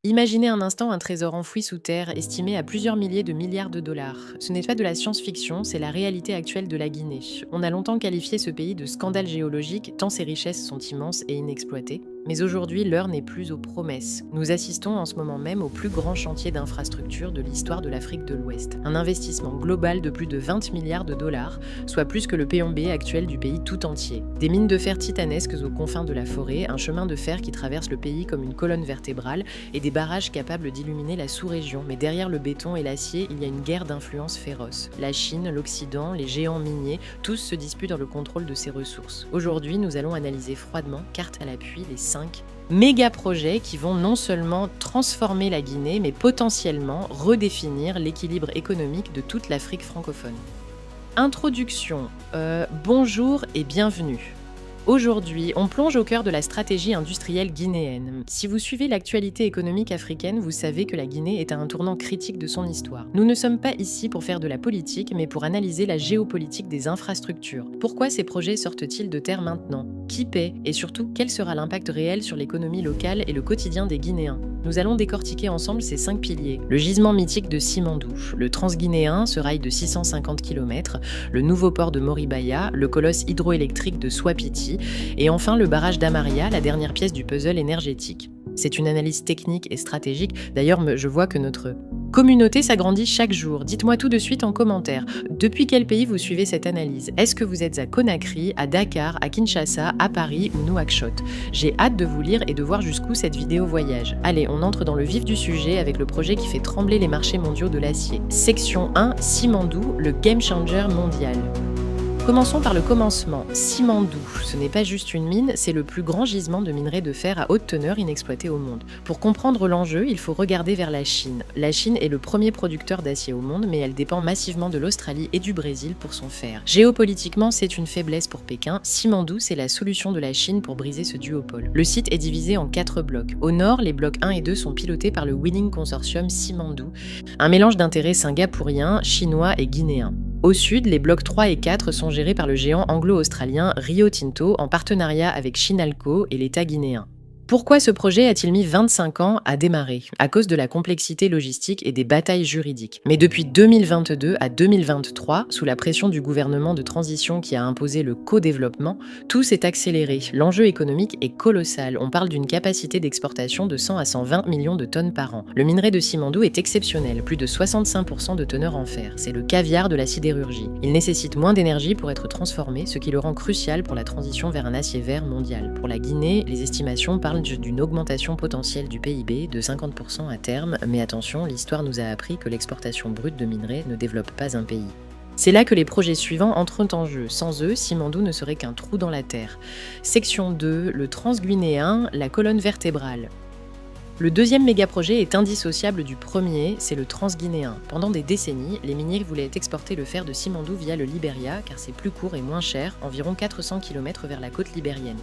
Imaginez un instant un trésor enfoui sous terre, estimé à plusieurs milliers de milliards de dollars. Ce n'est pas de la science-fiction, c'est la réalité actuelle de la Guinée. On a longtemps qualifié ce pays de scandale géologique, tant ses richesses sont immenses et inexploitées. Mais aujourd'hui, l'heure n'est plus aux promesses. Nous assistons en ce moment même au plus grand chantier d'infrastructure de l'histoire de l'Afrique de l'Ouest. Un investissement global de plus de 20 milliards de dollars, soit plus que le PNB actuel du pays tout entier. Des mines de fer titanesques aux confins de la forêt, un chemin de fer qui traverse le pays comme une colonne vertébrale et des barrages capables d'illuminer la sous-région. Mais derrière le béton et l'acier, il y a une guerre d'influence féroce. La Chine, l'Occident, les géants miniers, tous se disputent dans le contrôle de ces ressources. Aujourd'hui, nous allons analyser froidement, carte à l'appui, les 5 méga-projets qui vont non seulement transformer la Guinée, mais potentiellement redéfinir l'équilibre économique de toute l'Afrique francophone. Introduction. Bonjour et bienvenue. Aujourd'hui, on plonge au cœur de la stratégie industrielle guinéenne. Si vous suivez l'actualité économique africaine, vous savez que la Guinée est à un tournant critique de son histoire. Nous ne sommes pas ici pour faire de la politique, mais pour analyser la géopolitique des infrastructures. Pourquoi ces projets sortent-ils de terre maintenant ? Qui paie ? Et surtout, quel sera l'impact réel sur l'économie locale et le quotidien des Guinéens ? Nous allons décortiquer ensemble ces 5 piliers. Le gisement mythique de Simandou, le Transguinéen, ce rail de 650 km, le nouveau port de Moribaya, le colosse hydroélectrique de Swapiti, et enfin le barrage d'Amaria, la dernière pièce du puzzle énergétique. C'est une analyse technique et stratégique. D'ailleurs, je vois que notre communauté s'agrandit chaque jour. Dites-moi tout de suite en commentaire. Depuis quel pays vous suivez cette analyse ? Est-ce que vous êtes à Conakry, à Dakar, à Kinshasa, à Paris ou Nouakchott ? J'ai hâte de vous lire et de voir jusqu'où cette vidéo voyage. Allez, on entre dans le vif du sujet avec le projet qui fait trembler les marchés mondiaux de l'acier. Section 1, Simandou, le game changer mondial. Commençons par le commencement. Simandou, ce n'est pas juste une mine, c'est le plus grand gisement de minerai de fer à haute teneur inexploité au monde. Pour comprendre l'enjeu, il faut regarder vers la Chine. La Chine est le premier producteur d'acier au monde, mais elle dépend massivement de l'Australie et du Brésil pour son fer. Géopolitiquement, c'est une faiblesse pour Pékin. Simandou, c'est la solution de la Chine pour briser ce duopole. Le site est divisé en 4 blocs. Au nord, les blocs 1 et 2 sont pilotés par le Winning Consortium Simandou, un mélange d'intérêts singapouriens, chinois et guinéens. Au sud, les blocs 3 et 4 sont gérés par le géant anglo-australien Rio Tinto en partenariat avec Chinalco et l'État guinéen. Pourquoi ce projet a-t-il mis 25 ans à démarrer ? À cause de la complexité logistique et des batailles juridiques. Mais depuis 2022 à 2023, sous la pression du gouvernement de transition qui a imposé le co-développement, tout s'est accéléré. L'enjeu économique est colossal. On parle d'une capacité d'exportation de 100 à 120 millions de tonnes par an. Le minerai de Simandou est exceptionnel, plus de 65% de teneur en fer. C'est le caviar de la sidérurgie. Il nécessite moins d'énergie pour être transformé, ce qui le rend crucial pour la transition vers un acier vert mondial. Pour la Guinée, les estimations parlent d'une augmentation potentielle du PIB de 50% à terme, mais attention, l'histoire nous a appris que l'exportation brute de minerais ne développe pas un pays. C'est là que les projets suivants entrent en jeu. Sans eux, Simandou ne serait qu'un trou dans la terre. Section 2, le Transguinéen, la colonne vertébrale. Le deuxième méga-projet est indissociable du premier, c'est le Transguinéen. Pendant des décennies, les miniers voulaient exporter le fer de Simandou via le Libéria, car c'est plus court et moins cher, environ 400 km vers la côte libérienne.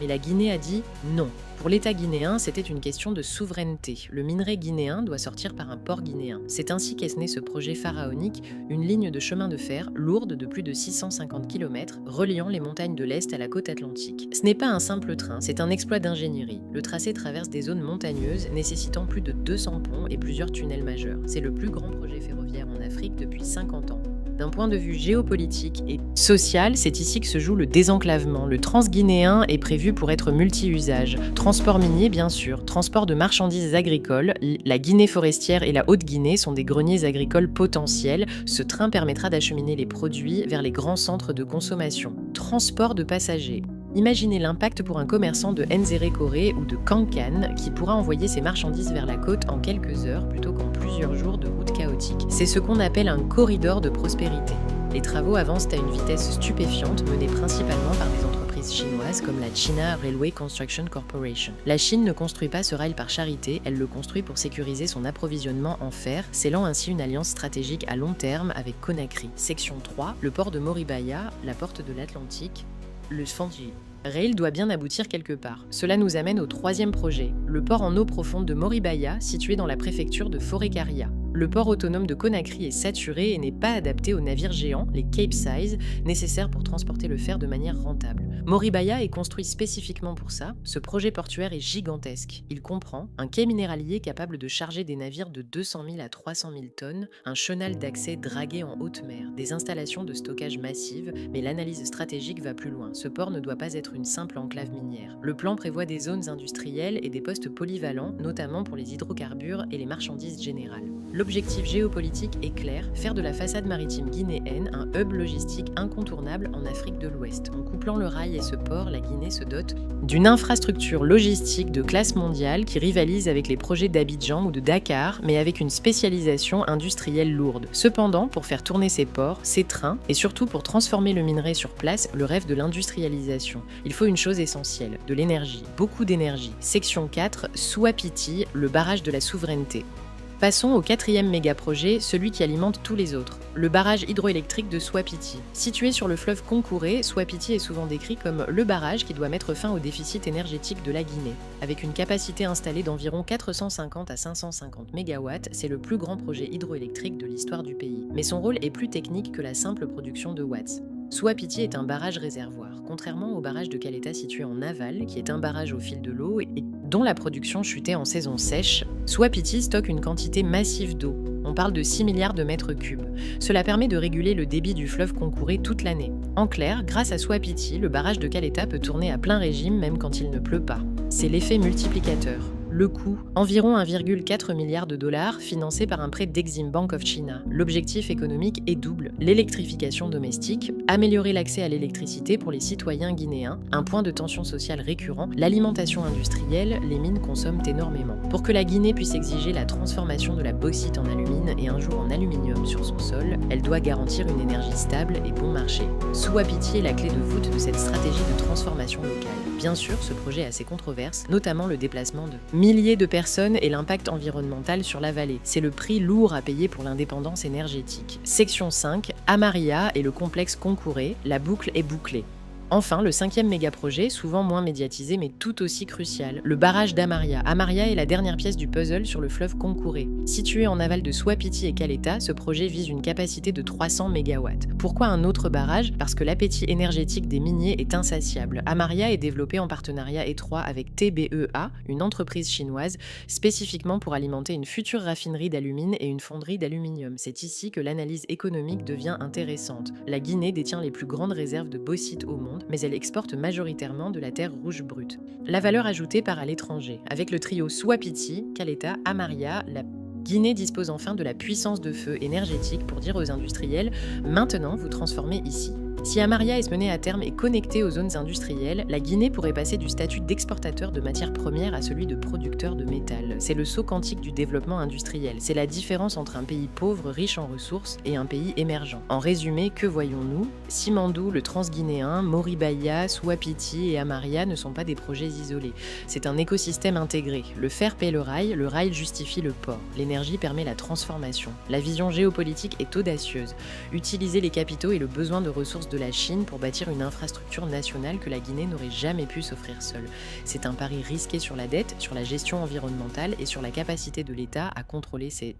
Mais la Guinée a dit non. Pour l'État guinéen, c'était une question de souveraineté. Le minerai guinéen doit sortir par un port guinéen. C'est ainsi qu'est né ce projet pharaonique, une ligne de chemin de fer lourde de plus de 650 km, reliant les montagnes de l'Est à la côte atlantique. Ce n'est pas un simple train, c'est un exploit d'ingénierie. Le tracé traverse des zones montagneuses, nécessitant plus de 200 ponts et plusieurs tunnels majeurs. C'est le plus grand projet ferroviaire en Afrique depuis 50 ans. D'un point de vue géopolitique et social, c'est ici que se joue le désenclavement. Le Transguinéen est prévu pour être multi-usage. Transport minier, bien sûr, transport de marchandises agricoles. La Guinée forestière et la Haute-Guinée sont des greniers agricoles potentiels. Ce train permettra d'acheminer les produits vers les grands centres de consommation. Transport de passagers. Imaginez l'impact pour un commerçant de Nzéré-Koré ou de Kankan qui pourra envoyer ses marchandises vers la côte en quelques heures plutôt qu'en plusieurs jours de route chaotique. C'est ce qu'on appelle un corridor de prospérité. Les travaux avancent à une vitesse stupéfiante, menés principalement par des entreprises chinoises comme la China Railway Construction Corporation. La Chine ne construit pas ce rail par charité, elle le construit pour sécuriser son approvisionnement en fer, scellant ainsi une alliance stratégique à long terme avec Conakry. Section 3, le port de Moribaya, la porte de l'Atlantique. Le Sfanji. Rail doit bien aboutir quelque part. Cela nous amène au troisième projet, le port en eau profonde de Moribaya, situé dans la préfecture de Forêt-Caria. Le port autonome de Conakry est saturé et n'est pas adapté aux navires géants, les Capesize, nécessaires pour transporter le fer de manière rentable. Moribaya est construit spécifiquement pour ça. Ce projet portuaire est gigantesque. Il comprend un quai minéralier capable de charger des navires de 200 000 à 300 000 tonnes, un chenal d'accès dragué en haute mer, des installations de stockage massives, mais l'analyse stratégique va plus loin. Ce port ne doit pas être une simple enclave minière. Le plan prévoit des zones industrielles et des postes polyvalents, notamment pour les hydrocarbures et les marchandises générales. L'objectif géopolitique est clair, faire de la façade maritime guinéenne un hub logistique incontournable en Afrique de l'Ouest. En couplant le rail et ce port, la Guinée se dote d'une infrastructure logistique de classe mondiale qui rivalise avec les projets d'Abidjan ou de Dakar, mais avec une spécialisation industrielle lourde. Cependant, pour faire tourner ces ports, ces trains, et surtout pour transformer le minerai sur place, le rêve de l'industrialisation, il faut une chose essentielle, de l'énergie, beaucoup d'énergie. Section 4, Souapiti, le barrage de la souveraineté. Passons au 4e méga-projet, celui qui alimente tous les autres, le barrage hydroélectrique de Souapiti. Situé sur le fleuve Concouré, Souapiti est souvent décrit comme le barrage qui doit mettre fin au déficit énergétique de la Guinée. Avec une capacité installée d'environ 450 à 550 MW, c'est le plus grand projet hydroélectrique de l'histoire du pays. Mais son rôle est plus technique que la simple production de watts. Souapiti est un barrage réservoir, contrairement au barrage de Caleta situé en aval, qui est un barrage au fil de l'eau et dont la production chutait en saison sèche. Souapiti stocke une quantité massive d'eau. On parle de 6 milliards de mètres cubes. Cela permet de réguler le débit du fleuve Concouré toute l'année. En clair, grâce à Souapiti, le barrage de Caleta peut tourner à plein régime même quand il ne pleut pas. C'est l'effet multiplicateur. Le coût, environ 1,4 milliard de dollars, financé par un prêt d'Exim Bank of China. L'objectif économique est double, l'électrification domestique, améliorer l'accès à l'électricité pour les citoyens guinéens, un point de tension sociale récurrent, l'alimentation industrielle, les mines consomment énormément. Pour que la Guinée puisse exiger la transformation de la bauxite en alumine et un jour en aluminium sur son sol, elle doit garantir une énergie stable et bon marché. Souapiti est la clé de voûte de cette stratégie de transformation locale. Bien sûr, ce projet a ses controverses, notamment le déplacement de milliers de personnes et l'impact environnemental sur la vallée. C'est le prix lourd à payer pour l'indépendance énergétique. Section 5, Amaria et le complexe Concouré, la boucle est bouclée. Enfin, le 5e méga-projet, souvent moins médiatisé mais tout aussi crucial, le barrage d'Amaria. Amaria est la dernière pièce du puzzle sur le fleuve Concouré. Situé en aval de Souapiti et Caleta, ce projet vise une capacité de 300 MW. Pourquoi un autre barrage ? Parce que l'appétit énergétique des miniers est insatiable. Amaria est développé en partenariat étroit avec TBEA, une entreprise chinoise, spécifiquement pour alimenter une future raffinerie d'alumine et une fonderie d'aluminium. C'est ici que l'analyse économique devient intéressante. La Guinée détient les plus grandes réserves de bauxite au monde, mais elle exporte majoritairement de la terre rouge brute. La valeur ajoutée part à l'étranger. Avec le trio Souapiti, Caleta, Amaria, la Guinée dispose enfin de la puissance de feu énergétique pour dire aux industriels « Maintenant, vous transformez ici ». Si Amaria est menée à terme et connectée aux zones industrielles, la Guinée pourrait passer du statut d'exportateur de matières premières à celui de producteur de métal. C'est le saut quantique du développement industriel. C'est la différence entre un pays pauvre, riche en ressources, et un pays émergent. En résumé, que voyons-nous ? Simandou, le Transguinéen, Moribaya, Souapiti et Amaria ne sont pas des projets isolés. C'est un écosystème intégré. Le fer paie le rail justifie le port. L'énergie permet la transformation. La vision géopolitique est audacieuse. Utiliser les capitaux et le besoin de ressources de la Chine pour bâtir une infrastructure nationale que la Guinée n'aurait jamais pu s'offrir seule. C'est un pari risqué sur la dette, sur la gestion environnementale et sur la capacité de l'État à contrôler ces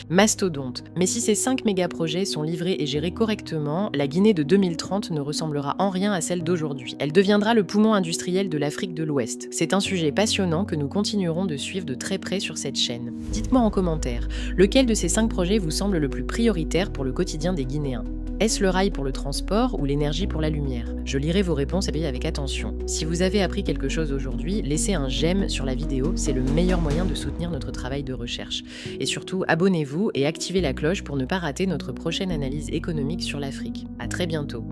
mastodontes. Mais si ces 5 méga-projets sont livrés et gérés correctement, la Guinée de 2030 ne ressemblera en rien à celle d'aujourd'hui. Elle deviendra le poumon industriel de l'Afrique de l'Ouest. C'est un sujet passionnant que nous continuerons de suivre de très près sur cette chaîne. Dites-moi en commentaire, lequel de ces 5 projets vous semble le plus prioritaire pour le quotidien des Guinéens ? Est-ce le rail pour le transport ou l'énergie pour la lumière ? Je lirai vos réponses avec attention. Si vous avez appris quelque chose aujourd'hui, laissez un j'aime sur la vidéo, c'est le meilleur moyen de soutenir notre travail de recherche. Et surtout, abonnez-vous et activez la cloche pour ne pas rater notre prochaine analyse économique sur l'Afrique. À très bientôt.